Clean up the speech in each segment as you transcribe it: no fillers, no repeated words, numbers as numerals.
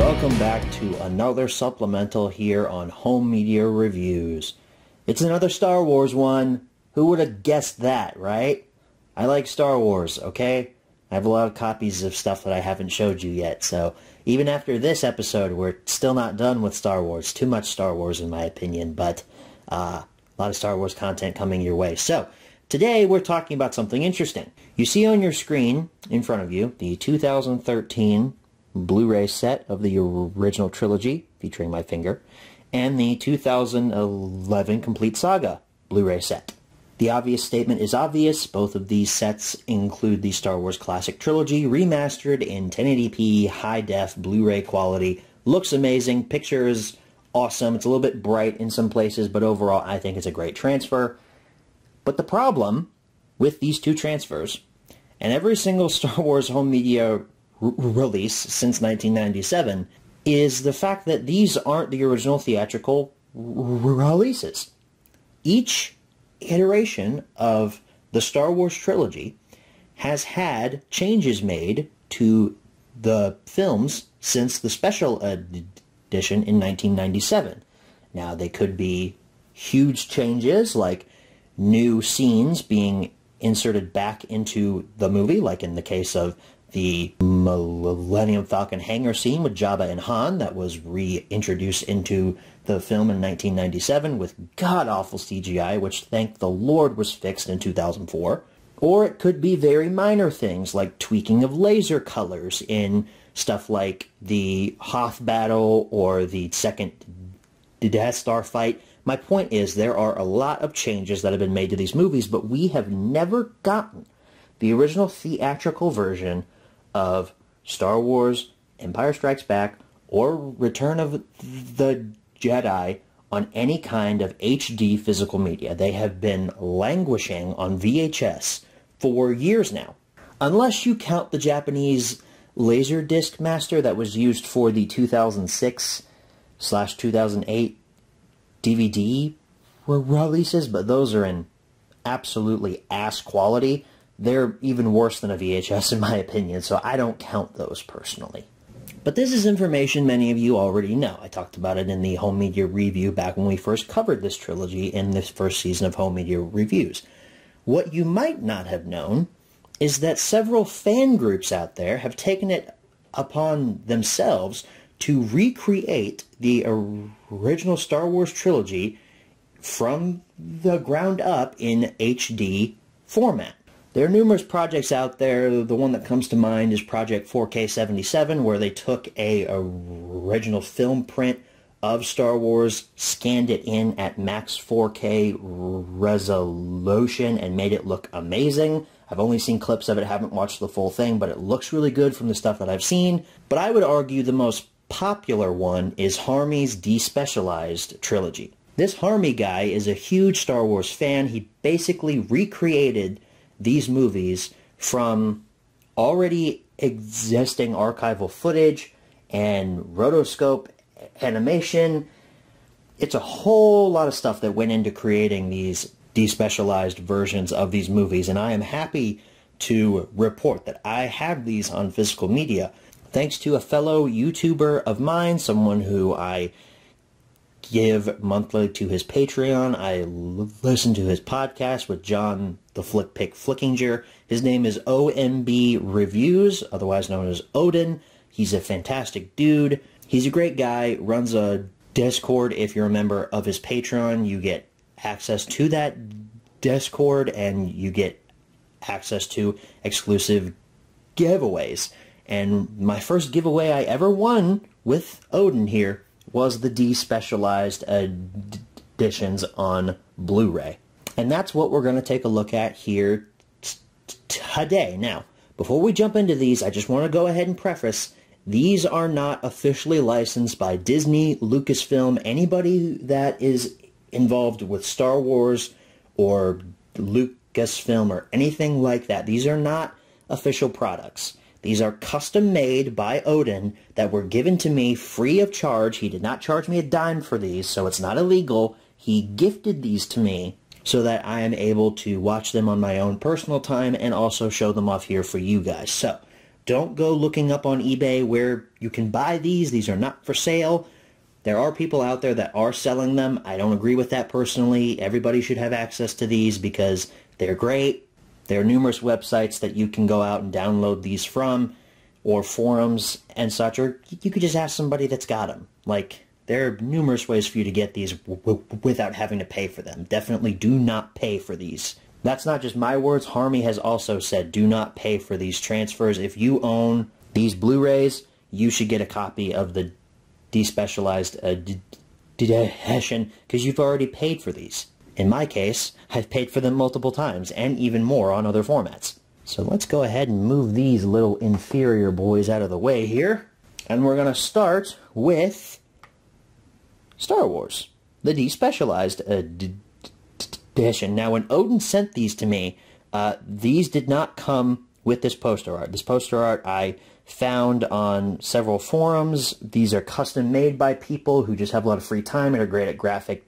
Welcome back to another supplemental here on Home Media Reviews. It's another Star Wars one. Who would have guessed that, right? I like Star Wars, okay? I have a lot of copies of stuff that I haven't showed you yet, so even after this episode, we're still not done with Star Wars. Too much Star Wars in my opinion, but a lot of Star Wars content coming your way. So, today we're talking about something interesting. You see on your screen in front of you the 2013 Blu-ray set of the original trilogy, featuring my finger, and the 2011 Complete Saga Blu-ray set. The obvious statement is obvious. Both of these sets include the Star Wars Classic Trilogy, remastered in 1080p, high-def, Blu-ray quality. Looks amazing. Picture is awesome. It's a little bit bright in some places, but overall I think it's a great transfer. But the problem with these two transfers, and every single Star Wars home media release since 1997, is the fact that these aren't the original theatrical releases. Each iteration of the Star Wars trilogy has had changes made to the films since the special edition in 1997. Now, they could be huge changes, like new scenes being inserted back into the movie, like in the case of the Millennium Falcon hangar scene with Jabba and Han that was reintroduced into the film in 1997 with god-awful CGI, which, thank the Lord, was fixed in 2004. Or it could be very minor things like tweaking of laser colors in stuff like the Hoth battle or the second Death Star fight. My point is, there are a lot of changes that have been made to these movies, but we have never gotten the original theatrical version of Star Wars Empire Strikes Back or Return of the Jedi on any kind of HD physical media. They have been languishing on VHS for years now. Unless you count the Japanese Laserdisc master that was used for the 2006/2008 DVD releases, but those are in absolutely ass quality. They're even worse than a VHS in my opinion, so I don't count those personally. But this is information many of you already know. I talked about it in the Home Media Review back when we first covered this trilogy in this first season of Home Media Reviews. What you might not have known is that several fan groups out there have taken it upon themselves to recreate the original Star Wars trilogy from the ground up in HD format. There are numerous projects out there. The one that comes to mind is Project 4K77, where they took a original film print of Star Wars, scanned it in at max 4K resolution, and made it look amazing. I've only seen clips of it, haven't watched the full thing, but it looks really good from the stuff that I've seen. But I would argue the most popular one is Harmy's Despecialized trilogy. This Harmy guy is a huge Star Wars fan. He basically recreated these movies from already existing archival footage and rotoscope animation. It's a whole lot of stuff that went into creating these despecialized versions of these movies, and I am happy to report that I have these on physical media thanks to a fellow YouTuber of mine, someone who I give monthly to his Patreon. I listen to his podcast with John the Flick Pick Flickinger. His name is OMB Reviews, otherwise known as Odin. He's a fantastic dude. He's a great guy, runs a Discord. If you're a member of his Patreon, you get access to that Discord, and you get access to exclusive giveaways. And my first giveaway I ever won with Odin here was the Despecialized editions on Blu-ray. And that's what we're going to take a look at here today. Now, before we jump into these, I just want to go ahead and preface, these are not officially licensed by Disney, Lucasfilm, anybody that is involved with Star Wars or Lucasfilm or anything like that. These are not official products. These are custom made by Odin that were given to me free of charge. He did not charge me a dime for these, so it's not illegal. He gifted these to me so that I am able to watch them on my own personal time and also show them off here for you guys. So, don't go looking up on eBay where you can buy these. These are not for sale. There are people out there that are selling them. I don't agree with that personally. Everybody should have access to these because they're great. There are numerous websites that you can go out and download these from, or forums and such, or you could just ask somebody that's got them. Like, there are numerous ways for you to get these without having to pay for them. Definitely do not pay for these. That's not just my words. Harmy has also said do not pay for these transfers. If you own these Blu-rays, you should get a copy of the Despecialized edition because you've already paid for these. In my case, I've paid for them multiple times and even more on other formats. So let's go ahead and move these little inferior boys out of the way here. And we're going to start with Star Wars, the Despecialized edition. Now, when Odin sent these to me, these did not come with this poster art. This poster art I found on several forums. These are custom made by people who just have a lot of free time and are great at graphic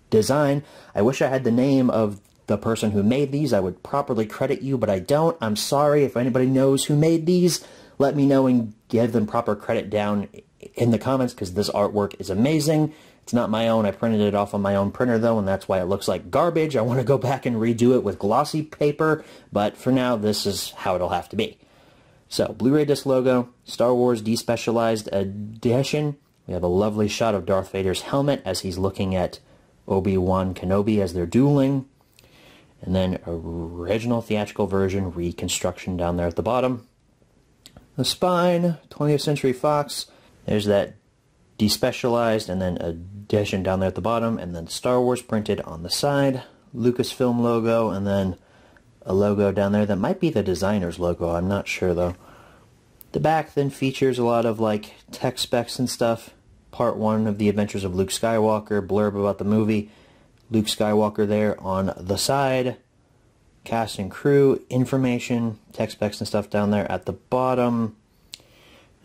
design. I wish I had the name of the person who made these. I would properly credit you, but I don't. I'm sorry. If anybody knows who made these, let me know and give them proper credit down in the comments because this artwork is amazing. It's not my own. I printed it off on my own printer though, and that's why it looks like garbage. I want to go back and redo it with glossy paper, but for now this is how it'll have to be. So, Blu-ray disc logo, Star Wars Despecialized edition. We have a lovely shot of Darth Vader's helmet as he's looking at Obi-Wan Kenobi as they're dueling. And then original theatrical version reconstruction down there at the bottom. The spine, 20th Century Fox. There's that Despecialized and then edition down there at the bottom. And then Star Wars printed on the side. Lucasfilm logo and then a logo down there that might be the designer's logo. I'm not sure though. The back then features a lot of like tech specs and stuff. Part 1 of the Adventures of Luke Skywalker, blurb about the movie. Luke Skywalker there on the side. Cast and crew information, tech specs and stuff down there at the bottom.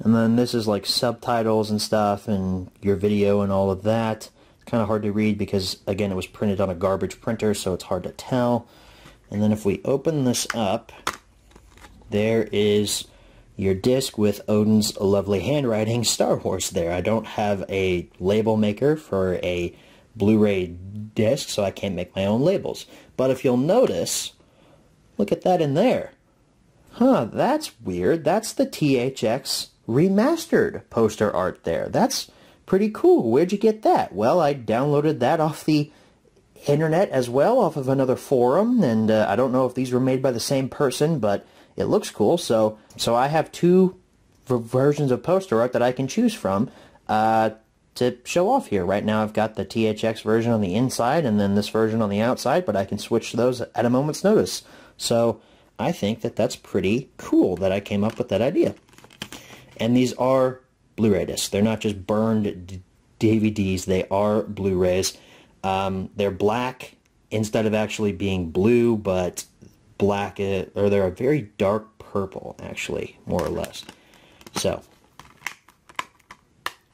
And then this is like subtitles and stuff and your video and all of that. It's kind of hard to read because again it was printed on a garbage printer, so it's hard to tell. And then if we open this up, there is your disc with Odin's lovely handwriting, Star Wars there. I don't have a label maker for a Blu-ray disc, so I can't make my own labels. But if you'll notice, look at that in there. Huh, that's weird. That's the THX remastered poster art there. That's pretty cool. Where'd you get that? Well, I downloaded that off the internet as well, off of another forum, and I don't know if these were made by the same person, but it looks cool. So I have two versions of poster art that I can choose from to show off here. Right now I've got the THX version on the inside and then this version on the outside, but I can switch those at a moment's notice. So I think that that's pretty cool that I came up with that idea. And these are Blu-ray discs. They're not just burned DVDs, they are Blu-rays. They're black instead of actually being blue, but black, or they're a very dark purple, actually, more or less.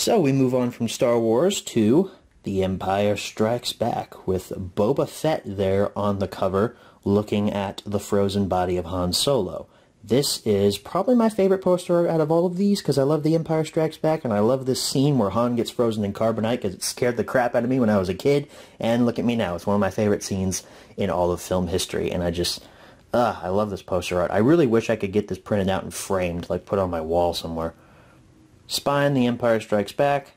So we move on from Star Wars to The Empire Strikes Back with Boba Fett there on the cover looking at the frozen body of Han Solo. This is probably my favorite poster out of all of these because I love The Empire Strikes Back and I love this scene where Han gets frozen in carbonite because it scared the crap out of me when I was a kid, and look at me now. It's one of my favorite scenes in all of film history, and I love this poster art. I really wish I could get this printed out and framed, like put on my wall somewhere. Spine, The Empire Strikes Back,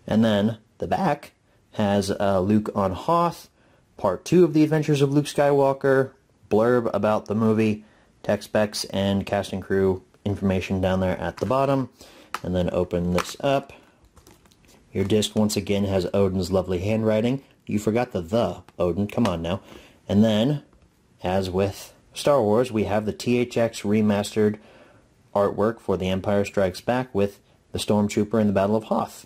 and then the back has Luke on Hoth, Part 2 of The Adventures of Luke Skywalker, blurb about the movie, tech specs and cast and crew information down there at the bottom. And then open this up. Your disc once again has Odin's lovely handwriting. You forgot the Odin, come on now. And then, as with Star Wars, we have the THX remastered artwork for The Empire Strikes Back with the Stormtrooper in the Battle of Hoth.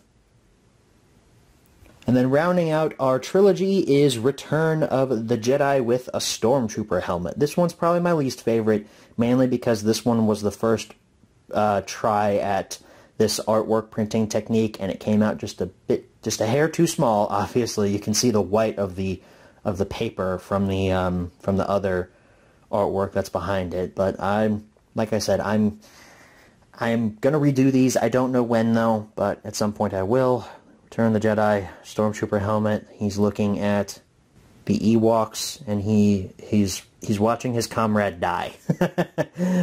And then rounding out our trilogy is Return of the Jedi with a Stormtrooper helmet. This one's probably my least favorite, mainly because this one was the first try at this artwork printing technique, and it came out just a hair too small. Obviously, you can see the white of the paper from the other artwork that's behind it. But I'm like I said, I'm gonna redo these. I don't know when though, but at some point I will. Return of the Jedi, Stormtrooper helmet. He's looking at the Ewoks, and he's watching his comrade die.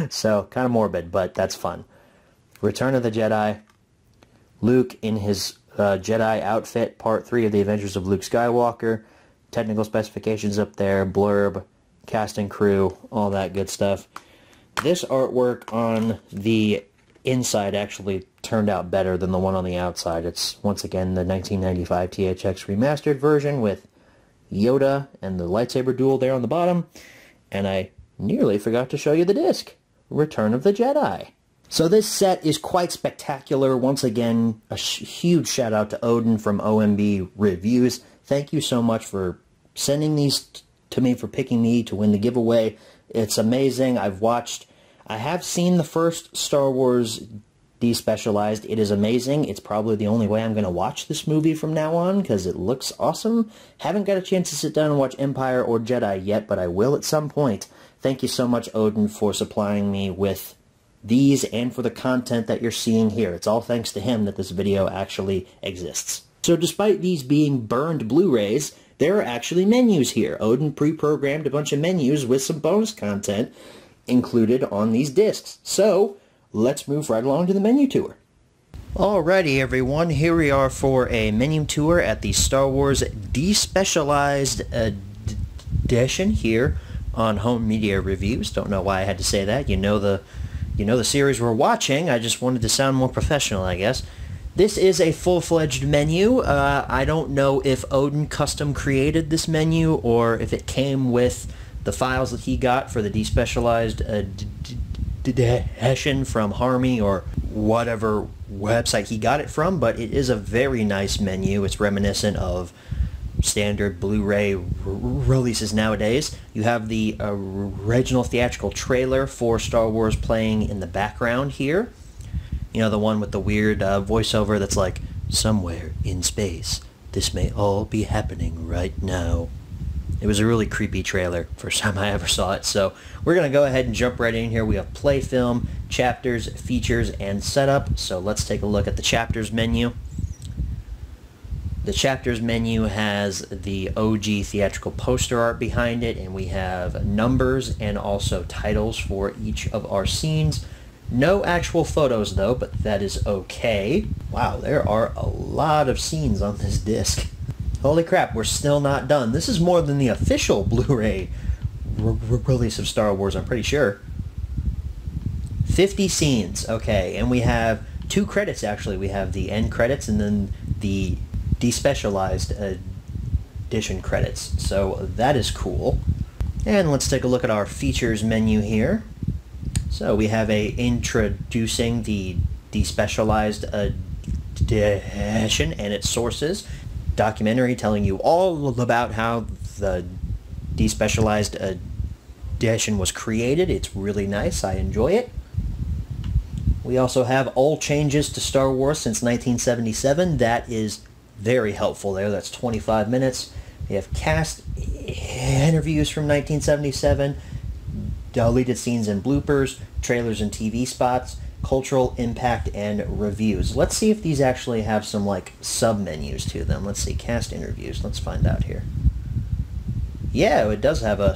So kind of morbid, but that's fun. Return of the Jedi. Luke in his Jedi outfit, Part 3 of the Adventures of Luke Skywalker. Technical specifications up there, blurb, cast and crew, all that good stuff. This artwork on the inside actually turned out better than the one on the outside. It's, once again, the 1995 THX remastered version with Yoda and the lightsaber duel there on the bottom. And I nearly forgot to show you the disc. Return of the Jedi. So this set is quite spectacular. Once again, a huge shout out to Odin from OMB Reviews. Thank you so much for sending these to me, for picking me to win the giveaway. It's amazing. I have seen the first Star Wars Despecialized. It is amazing. It's probably the only way I'm going to watch this movie from now on, because it looks awesome. Haven't got a chance to sit down and watch Empire or Jedi yet, but I will at some point. Thank you so much, Odin, for supplying me with these and for the content that you're seeing here. It's all thanks to him that this video actually exists. So despite these being burned Blu-rays, there are actually menus here. Odin pre-programmed a bunch of menus with some bonus content included on these discs. So let's move right along to the menu tour. Alrighty everyone, here we are for a menu tour at the Star Wars Despecialized edition here on Home Media Reviews. Don't know why I had to say that. You know the series we're watching. I just wanted to sound more professional, I guess. This is a full-fledged menu. I don't know if Odin custom created this menu or if it came with the files that he got for the Despecialized edition from Harmy or whatever website he got it from, but it is a very nice menu. It's reminiscent of standard Blu-ray releases nowadays. You have the original theatrical trailer for Star Wars playing in the background here. You know, the one with the weird voiceover that's like, somewhere in space, this may all be happening right now. It was a really creepy trailer, first time I ever saw it. So we're going to go ahead and jump right in here. We have play film, chapters, features, and setup. So let's take a look at the chapters menu. The chapters menu has the OG theatrical poster art behind it, and we have numbers and also titles for each of our scenes. No actual photos though, but that is okay. Wow, there are a lot of scenes on this disc. Holy crap, we're still not done. This is more than the official Blu-ray release of Star Wars, I'm pretty sure. 50 scenes, okay, and we have 2 credits actually. We have the end credits and then the Despecialized edition credits, so that is cool. And let's take a look at our features menu here. So we have introducing the Despecialized edition and its sources. Documentary telling you all about how the Despecialized edition was created. It's really nice. I enjoy it. We also have all changes to Star Wars since 1977. That is very helpful there. That's 25 minutes. We have cast interviews from 1977, deleted scenes and bloopers, trailers and TV spots, cultural impact, and reviews. Let's see if these actually have some like sub-menus to them. Let's see, cast interviews. Let's find out here. Yeah, it does have a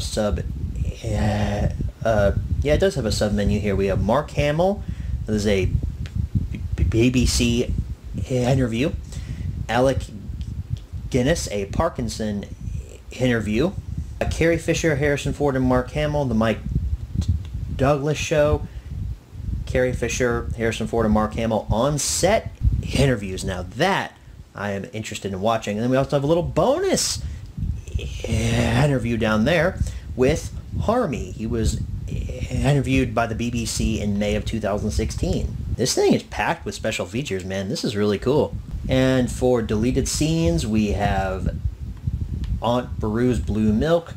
yeah, it does have a sub-menu here. We have Mark Hamill. This is a BBC interview. Alec Guinness, a Parkinson interview. Carrie Fisher, Harrison Ford, and Mark Hamill, The Mike Douglas Show. Carrie Fisher, Harrison Ford, and Mark Hamill on set interviews. Now that I am interested in watching. And then we also have a little bonus interview down there with Harmy. He was interviewed by the BBC in May of 2016. This thing is packed with special features, man. This is really cool. And for deleted scenes, we have Aunt Beru's Blue Milk,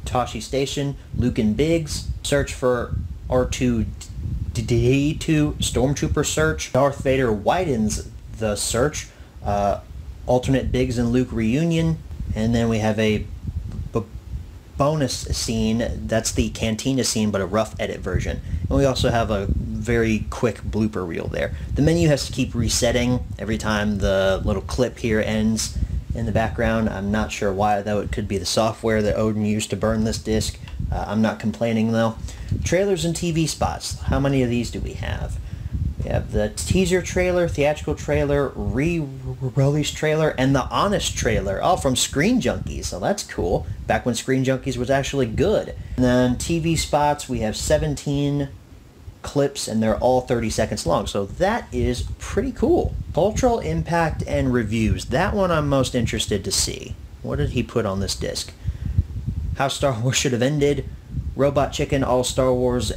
Tosche Station, Luke and Biggs, Search for R2-D2, Stormtrooper Search, Darth Vader widens the search, alternate Biggs and Luke reunion, and then we have a bonus scene. That's the cantina scene, but a rough edit version. And we also have a very quick blooper reel there. The menu has to keep resetting every time the little clip here ends in the background. I'm not sure why, though. It could be the software that Odin used to burn this disc. I'm not complaining, though. Trailers and TV spots. How many of these do we have? We have the teaser trailer, theatrical trailer, re-release trailer, and the honest trailer, all from Screen Junkies, so that's cool. Back when Screen Junkies was actually good. And then TV spots, we have 17 clips, and they're all 30 seconds long, so that is pretty cool. Cultural impact and reviews. That one I'm most interested to see. What did he put on this disc? How Star Wars Should Have Ended, Robot Chicken, All Star Wars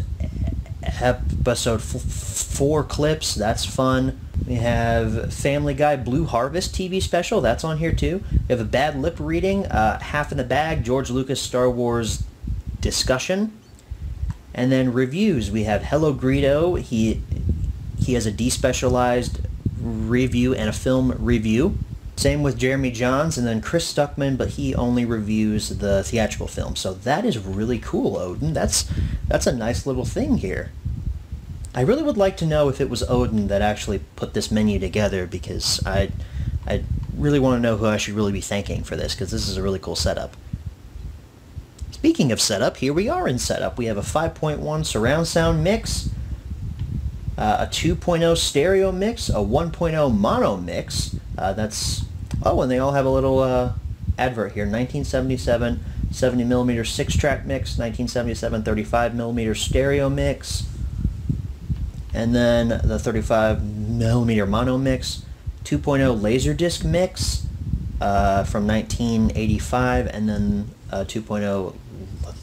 Episode 4 clips, that's fun. We have Family Guy Blue Harvest TV special, that's on here too. We have a bad lip reading, Half in the Bag, George Lucas Star Wars discussion. And then reviews, we have Hello Greedo, he has a Despecialized review and a film review. Same with Jeremy Johns, and then Chris Stuckman, but he only reviews the theatrical film. So that is really cool, Odin. That's a nice little thing here. I really would like to know if it was Odin that actually put this menu together, because I really want to know who I should really be thanking for this, because this is a really cool setup. Speaking of setup, here we are in setup. We have a 5.1 surround sound mix, a 2.0 stereo mix, a 1.0 mono mix. Oh, and they all have a little advert here. 1977 70mm 6-track mix, 1977 35mm stereo mix, and then the 35mm mono mix, 2.0 Laserdisc mix from 1985, and then 2.0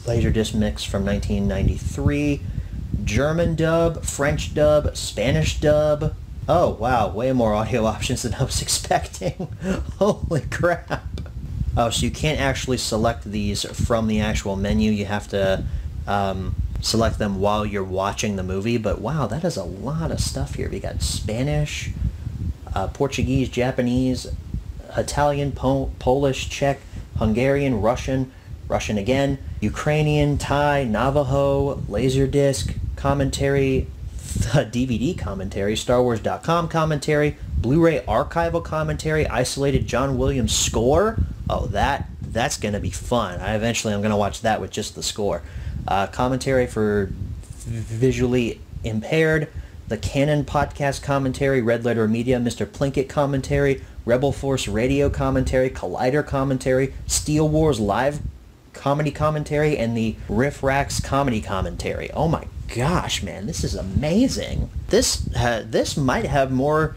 Laserdisc mix from 1993, German dub, French dub, Spanish dub. Oh, wow, way more audio options than I was expecting. Holy crap. Oh, so you can't actually select these from the actual menu. You have to select them while you're watching the movie. But wow, that is a lot of stuff here. We got Spanish, Portuguese, Japanese, Italian, Polish, Czech, Hungarian, Russian again, Ukrainian, Thai, Navajo, Laserdisc, commentary, DVD commentary, StarWars.com commentary, Blu-ray archival commentary, isolated John Williams score. Oh, that's going to be fun. I'm going to watch that with just the score. Commentary for visually impaired, the Canon podcast commentary, Red Letter Media, Mr. Plinkett commentary, Rebel Force radio commentary, Collider commentary, Steel Wars live comedy commentary, and the Riff Rax comedy commentary. Oh my gosh, man, this is amazing. This might have more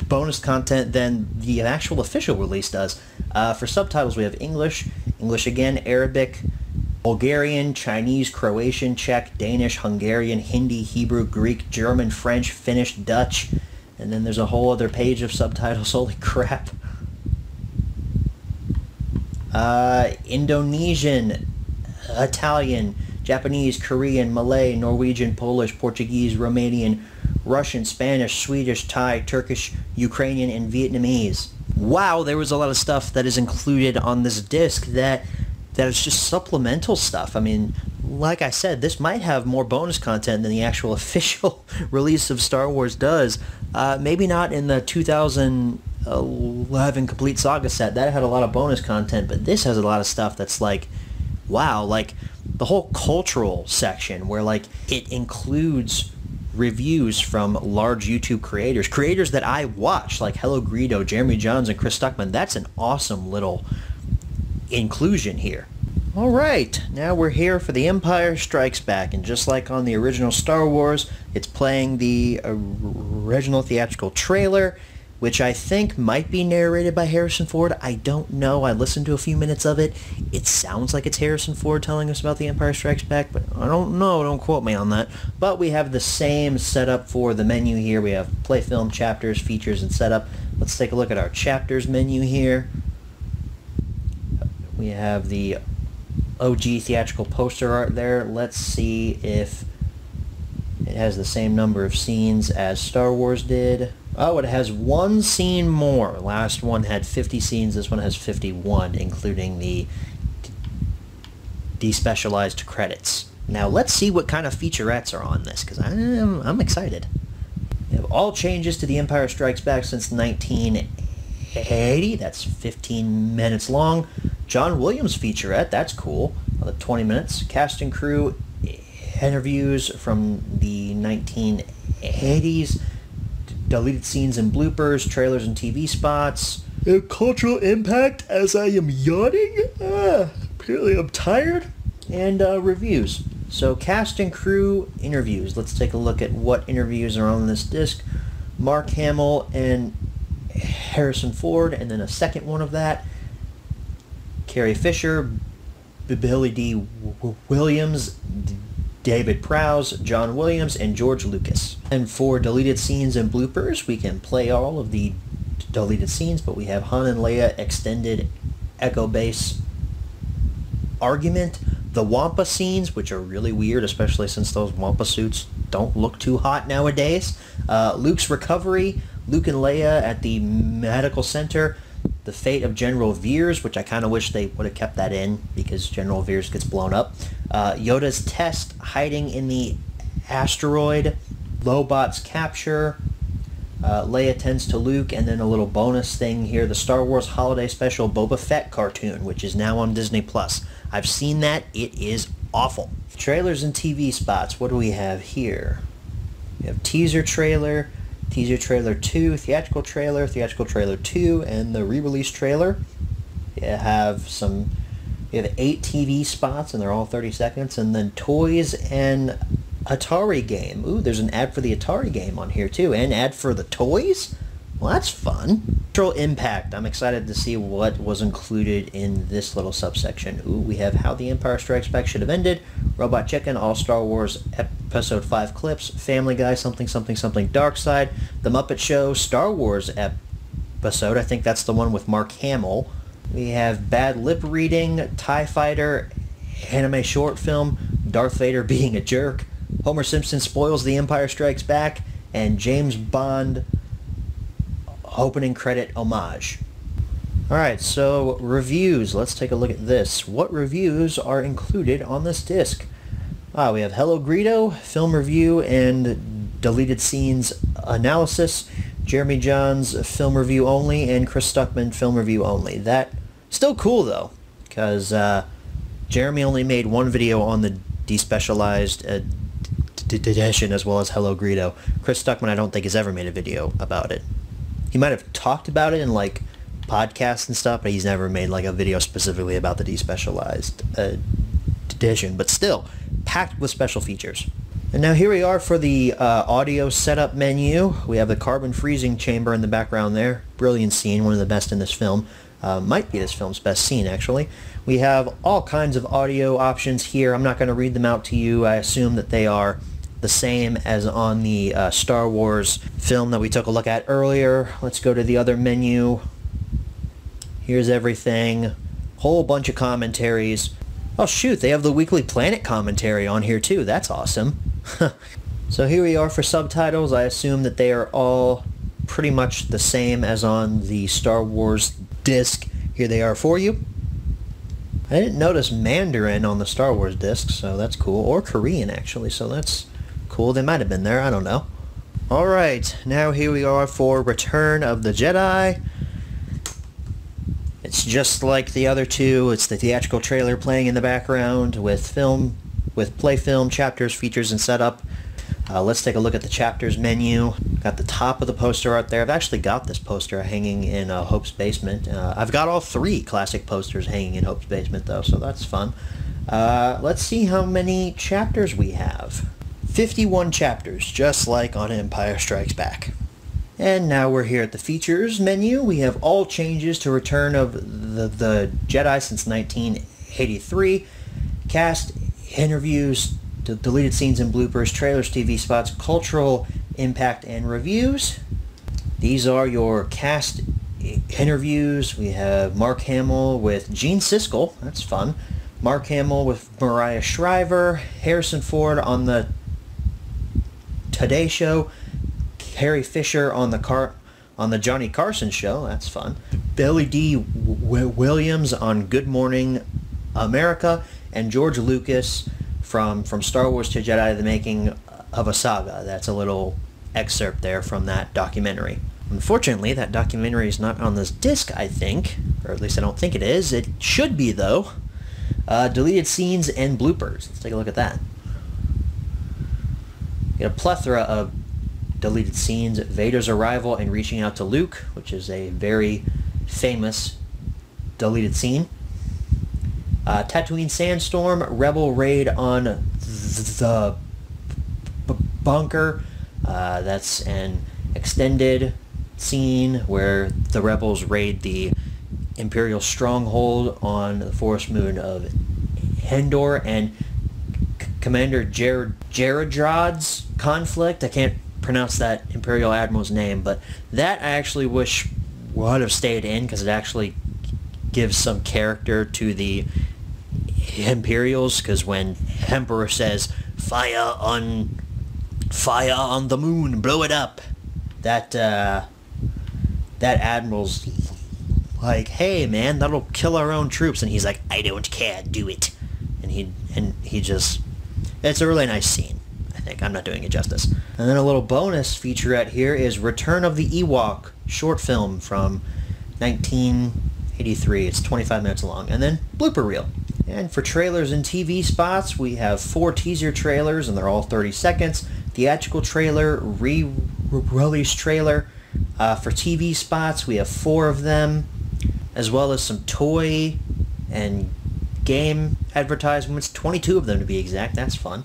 bonus content than the actual official release does. For subtitles, we have English again, Arabic, Bulgarian, Chinese, Croatian, Czech, Danish, Hungarian, Hindi, Hebrew, Greek, German, French, Finnish, Dutch, and then there's a whole other page of subtitles. Holy crap. Indonesian, Italian, Japanese, Korean, Malay, Norwegian, Polish, Portuguese, Romanian, Russian, Spanish, Swedish, Thai, Turkish, Ukrainian, and Vietnamese. Wow, there was a lot of stuff that is included on this disc that is just supplemental stuff. I mean, like I said, this might have more bonus content than the actual official release of Star Wars does. Maybe not in the 2011 Complete Saga set. That had a lot of bonus content, but this has a lot of stuff that's like, wow, like the whole cultural section where like it includes reviews from large YouTube creators that I watch, like Hello Greedo, Jeremy Johns, and Chris Stuckman. That's an awesome little inclusion here. Alright, now we're here for The Empire Strikes Back, and just like on the original Star Wars, it's playing the original theatrical trailer, which I think might be narrated by Harrison Ford. I don't know. I listened to a few minutes of it. It sounds like it's Harrison Ford telling us about The Empire Strikes Back, but I don't know. Don't quote me on that. But we have the same setup for the menu here. We have play film, chapters, features, and setup. Let's take a look at our chapters menu here. We have the OG theatrical poster art there. Let's see if it has the same number of scenes as Star Wars did. Oh, it has one scene more. Last one had 50 scenes. This one has 51, including the Despecialized credits. Now let's see what kind of featurettes are on this, because I'm excited. We have all changes to The Empire Strikes Back since 1980. That's 15 minutes long. John Williams featurette. That's cool. 20 minutes. Cast and crew interviews from the 1980s. Deleted scenes and bloopers. Trailers and TV spots. Cultural impact as I am yawning. Apparently I'm tired. And reviews. So cast and crew interviews. Let's take a look at what interviews are on this disc. Mark Hamill and Harrison Ford, and then a second one of that. Carrie Fisher, Billy D. Williams, David Prowse, John Williams, and George Lucas. And for deleted scenes and bloopers, we can play all of the deleted scenes, but we have Han and Leia extended Echo Base argument. The Wampa scenes, which are really weird, especially since those Wampa suits don't look too hot nowadays. Luke's recovery, Luke and Leia at the medical center. The fate of General Veers, which I kind of wish they would have kept that in because General Veers gets blown up. Yoda's test hiding in the asteroid. Lobot's capture. Leia tends to Luke, and then a little bonus thing here, the Star Wars Holiday Special Boba Fett cartoon, which is now on Disney+. I've seen that. It is awful. Trailers and TV spots. What do we have here? We have teaser trailer 2, theatrical trailer 2, and the re-release trailer. You have 8 TV spots, and they're all 30 seconds, and then toys and Atari game. Ooh, there's an ad for the Atari game on here too, and ad for the toys? Well, that's fun. Cultural impact. I'm excited to see what was included in this little subsection. Ooh, we have How the Empire Strikes Back Should Have Ended, Robot Chicken, All Star Wars Episode 5 clips, Family Guy, Something Something Something Dark Side, The Muppet Show, Star Wars episode. I think that's the one with Mark Hamill. We have Bad Lip Reading, TIE Fighter, anime short film, Darth Vader being a jerk, Homer Simpson spoils The Empire Strikes Back, and James Bond opening credit homage. Alright, so reviews. Let's take a look at this. What reviews are included on this disc? We have Hello Greedo, film review and deleted scenes analysis, Jeremy Johns film review only, and Chris Stuckman film review only. That still cool though, because Jeremy only made one video on the Despecialized edition as well as Hello Greedo. Chris Stuckman I don't think has ever made a video about it. He might have talked about it in like podcasts and stuff, but he's never made like a video specifically about the Despecialized edition. But still, packed with special features. And now here we are for the audio setup menu. We have the carbon freezing chamber in the background there. Brilliant scene, one of the best in this film. Might be this film's best scene, actually. We have all kinds of audio options here. I'm not going to read them out to you. I assume that they are the same as on the Star Wars film that we took a look at earlier. Let's go to the other menu. Here's everything. Whole bunch of commentaries. Oh shoot, they have the Weekly Planet commentary on here too. That's awesome. So here we are for subtitles. I assume that they are all pretty much the same as on the Star Wars disc. Here they are for you. I didn't notice Mandarin on the Star Wars disc, so that's cool. Or Korean, actually, so that's cool. They might have been there. I don't know. Alright, now here we are for Return of the Jedi. It's just like the other two. It's the theatrical trailer playing in the background with play film, chapters, features, and setup. Let's take a look at the chapters menu. Got the top of the poster art there. I've actually got this poster hanging in Hope's basement. I've got all 3 classic posters hanging in Hope's basement though, so that's fun. Let's see how many chapters we have. 51 chapters, just like on Empire Strikes Back. And now we're here at the features menu. We have all changes to Return of the Jedi since 1983. Cast, interviews, deleted scenes and bloopers, trailers, TV spots, cultural impact, and reviews. These are your cast interviews. We have Mark Hamill with Gene Siskel. That's fun. Mark Hamill with Mariah Shriver. Harrison Ford on the Today Show. Carrie Fisher on the Johnny Carson Show. That's fun. Billy D. Williams on Good Morning America. and George Lucas from Star Wars to Jedi, the making of a saga. That's a little excerpt there from that documentary. Unfortunately, that documentary is not on this disc, I think, or at least I don't think it is. It should be, though. Deleted scenes and bloopers. Let's take a look at that. Get a plethora of deleted scenes. Vader's arrival and reaching out to Luke, which is a very famous deleted scene. Tatooine Sandstorm, Rebel raid on the bunker. That's an extended scene where the rebels raid the Imperial stronghold on the forest moon of Endor, and Commander Jaredrod's conflict. I can't pronounce that Imperial Admiral's name, but that I actually wish would have stayed in, because it actually gives some character to the Imperials, because when Emperor says, fire on the moon, blow it up, that Admiral's like, hey man, that'll kill our own troops, and he's like, I don't care, do it. And he just, it's a really nice scene, I think. I'm not doing it justice. And then a little bonus featurette here is Return of the Ewok short film from 1983. It's 25 minutes long. And then blooper reel. And for trailers and TV spots, we have 4 teaser trailers, and they're all 30 seconds. Theatrical trailer, re-release trailer. For TV spots, we have 4 of them, as well as some toy and game advertisements. 22 of them to be exact. That's fun.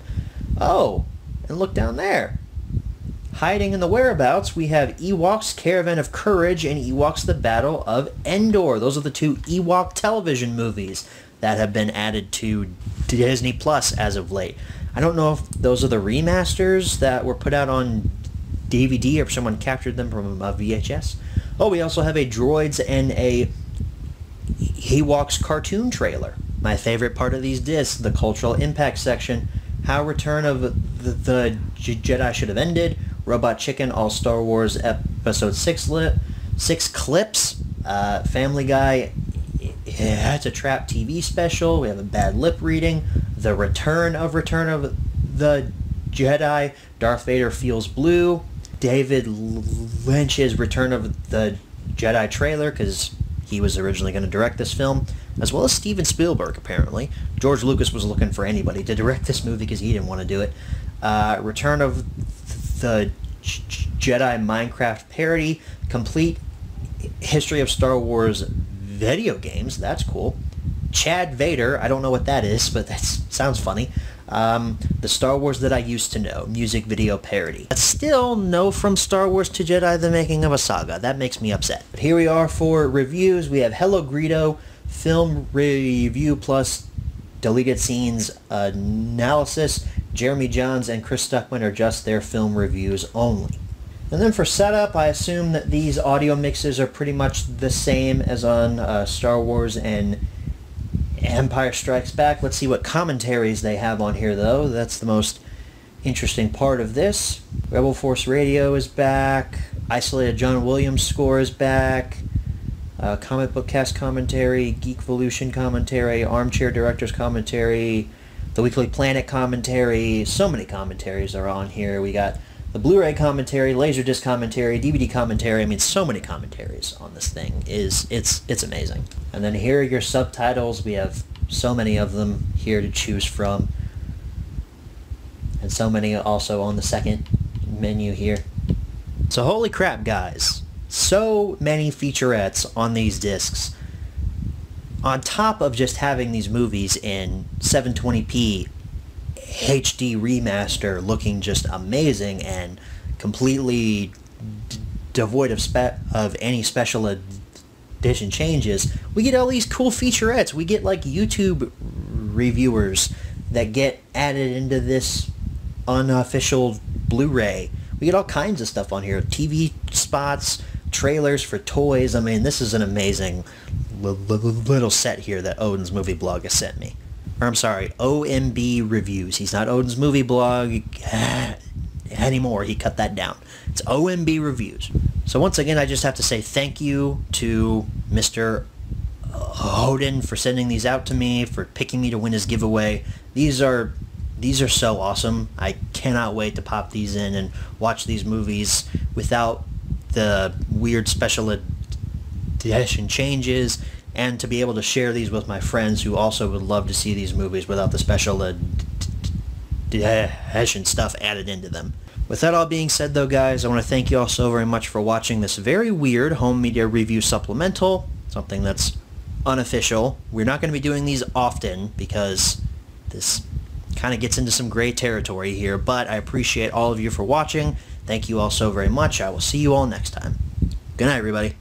Oh, and look down there. Hiding in the whereabouts, we have Ewoks Caravan of Courage and Ewoks The Battle of Endor. Those are the 2 Ewok television movies that have been added to Disney Plus as of late. I don't know if those are the remasters that were put out on DVD or if someone captured them from a VHS. Oh, we also have a Droids and a Ewoks cartoon trailer. My favorite part of these discs, the cultural impact section. How Return of the Jedi Should Have Ended. Robot Chicken, All Star Wars Episode 6 clips. Family Guy, It's a Trap TV special. We have a Bad Lip Reading. The Return of the Jedi. Darth Vader Feels Blue. David Lynch's Return of the Jedi trailer, because he was originally going to direct this film, as well as Steven Spielberg, apparently. George Lucas was looking for anybody to direct this movie because he didn't want to do it. Return of the Jedi Minecraft parody. Complete history of Star Wars video games. That's cool. Chad Vader. I don't know what that is, but that sounds funny. The Star Wars That I Used to Know. Music video parody. But still no From Star Wars to Jedi, The Making of a Saga. That makes me upset. But here we are for reviews. We have Hello Greedo, film review plus deleted scenes analysis. Jeremy Johns and Chris Stuckman are just their film reviews only. And then for setup, I assume that these audio mixes are pretty much the same as on Star Wars and Empire Strikes Back. Let's see what commentaries they have on here, though. That's the most interesting part of this. Rebel Force Radio is back. Isolated John Williams score is back. Comic Book Cast commentary, Geekvolution commentary, Armchair Directors commentary, the Weekly Planet commentary. So many commentaries are on here. We got the Blu-ray commentary, Laserdisc commentary, DVD commentary. I mean, so many commentaries on this thing. It's amazing. And then here are your subtitles. We have so many of them here to choose from. And so many also on the second menu here. So holy crap, guys. So many featurettes on these discs. On top of just having these movies in 720p HD remaster looking just amazing and completely devoid of any special edition changes, we get all these cool featurettes. We get like YouTube reviewers that get added into this unofficial Blu-ray. We get all kinds of stuff on here. TV spots, trailers for toys. I mean, this is an amazing little set here that Odin's Movie Blog has sent me. Or I'm sorry, OMB Reviews. He's not Odin's Movie Blog anymore. He cut that down. It's OMB Reviews. So once again, I just have to say thank you to Mr. Hoden for sending these out to me, for picking me to win his giveaway. These are so awesome. I cannot wait to pop these in and watch these movies without the weird special edition changes, and to be able to share these with my friends who also would love to see these movies without the special edition stuff added into them. With that all being said though, guys, I want to thank you all so very much for watching this very weird home media review supplemental, something that's unofficial. We're not going to be doing these often because this kind of gets into some gray territory here, but I appreciate all of you for watching. Thank you all so very much. I will see you all next time. Good night, everybody.